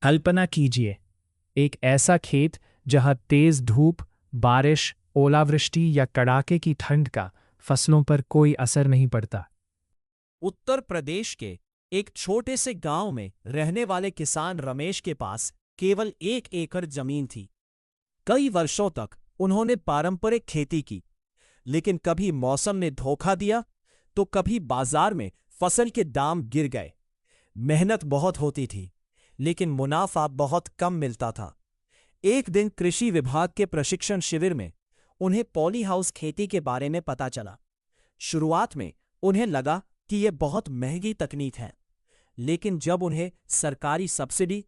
कल्पना कीजिए, एक ऐसा खेत जहां तेज धूप, बारिश, ओलावृष्टि या कड़ाके की ठंड का फसलों पर कोई असर नहीं पड़ता। उत्तर प्रदेश के एक छोटे से गांव में रहने वाले किसान रमेश के पास केवल 1 एकड़ जमीन थी। कई वर्षों तक उन्होंने पारंपरिक खेती की, लेकिन कभी मौसम ने धोखा दिया तो कभी बाजार में फसल के दाम गिर गए। मेहनत बहुत होती थी, लेकिन मुनाफा बहुत कम मिलता था। एक दिन कृषि विभाग के प्रशिक्षण शिविर में उन्हें पॉली हाउस खेती के बारे में पता चला। शुरुआत में उन्हें लगा कि यह बहुत महंगी तकनीक है, लेकिन जब उन्हें सरकारी सब्सिडी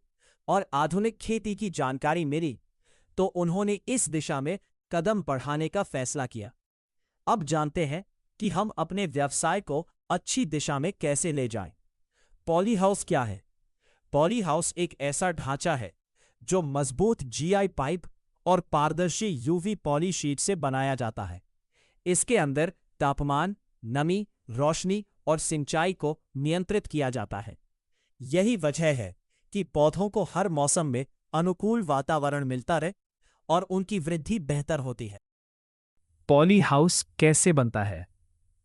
और आधुनिक खेती की जानकारी मिली, तो उन्होंने इस दिशा में कदम बढ़ाने का फैसला किया। अब जानते हैं कि हम अपने व्यवसाय को अच्छी दिशा में कैसे ले जाएं। पॉली हाउस क्या है? पॉली हाउस एक ऐसा ढांचा है जो मजबूत जीआई पाइप और पारदर्शी यूवी पॉली शीट से बनाया जाता है। इसके अंदर तापमान, नमी, रोशनी और सिंचाई को नियंत्रित किया जाता है। यही वजह है कि पौधों को हर मौसम में अनुकूल वातावरण मिलता रहे और उनकी वृद्धि बेहतर होती है। पॉली हाउस कैसे बनता है?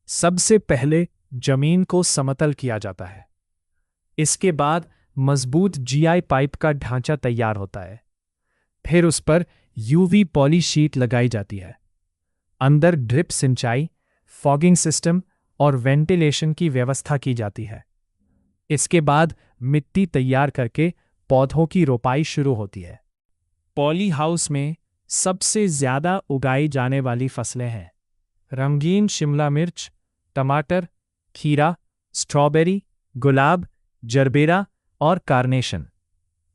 सबसे पहले जमीन को समतल किया जाता है। इसके बाद मजबूत जीआई पाइप का ढांचा तैयार होता है। फिर उस पर यूवी पॉली शीट लगाई जाती है। अंदर ड्रिप सिंचाई, फॉगिंग सिस्टम और वेंटिलेशन की व्यवस्था की जाती है। इसके बाद मिट्टी तैयार करके पौधों की रोपाई शुरू होती है। पॉली हाउस में सबसे ज्यादा उगाई जाने वाली फसलें हैं रंगीन शिमला मिर्च, टमाटर, खीरा, स्ट्रॉबेरी, गुलाब, जरबेरा और कार्नेशन।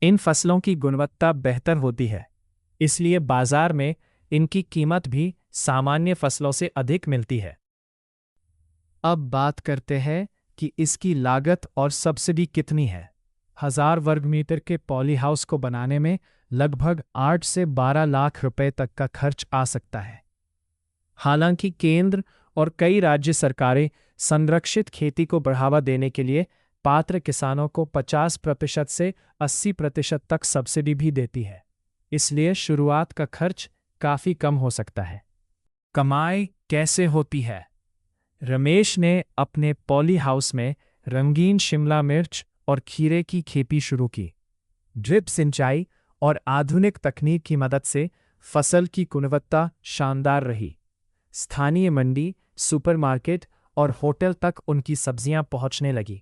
इन फसलों की गुणवत्ता बेहतर होती है, इसलिए बाजार में इनकी कीमत भी सामान्य फसलों से अधिक मिलती है। अब बात करते हैं कि इसकी लागत और सब्सिडी कितनी है। 1000 वर्ग मीटर के पॉली हाउस को बनाने में लगभग 8 से 12 लाख रुपए तक का खर्च आ सकता है। हालांकि केंद्र और कई राज्य सरकारें संरक्षित खेती को बढ़ावा देने के लिए पात्र किसानों को 50% से 80% तक सब्सिडी भी देती है, इसलिए शुरुआत का खर्च काफी कम हो सकता है। कमाई कैसे होती है? रमेश ने अपने पॉली हाउस में रंगीन शिमला मिर्च और खीरे की खेती शुरू की। ड्रिप सिंचाई और आधुनिक तकनीक की मदद से फसल की गुणवत्ता शानदार रही। स्थानीय मंडी, सुपरमार्केट और होटल तक उनकी सब्जियां पहुंचने लगी।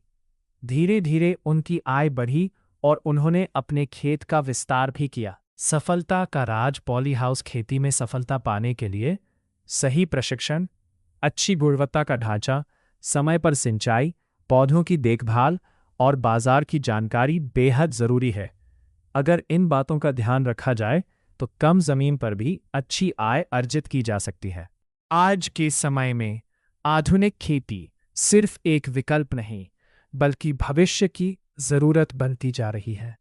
धीरे धीरे उनकी आय बढ़ी और उन्होंने अपने खेत का विस्तार भी किया। सफलता का राज पॉली हाउस खेती में सफलता पाने के लिए सही प्रशिक्षण, अच्छी गुणवत्ता का ढांचा, समय पर सिंचाई, पौधों की देखभाल और बाजार की जानकारी बेहद जरूरी है। अगर इन बातों का ध्यान रखा जाए तो कम जमीन पर भी अच्छी आय अर्जित की जा सकती है। आज के समय में आधुनिक खेती सिर्फ एक विकल्प नहीं, बल्कि भविष्य की जरूरत बनती जा रही है।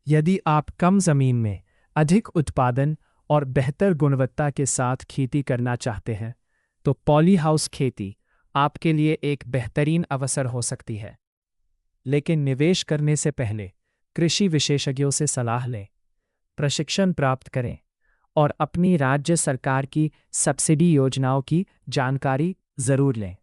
यदि आप कम जमीन में अधिक उत्पादन और बेहतर गुणवत्ता के साथ खेती करना चाहते हैं, तो पॉली हाउस खेती आपके लिए एक बेहतरीन अवसर हो सकती है। लेकिन निवेश करने से पहले कृषि विशेषज्ञों से सलाह लें, प्रशिक्षण प्राप्त करें और अपनी राज्य सरकार की सब्सिडी योजनाओं की जानकारी जरूर लें।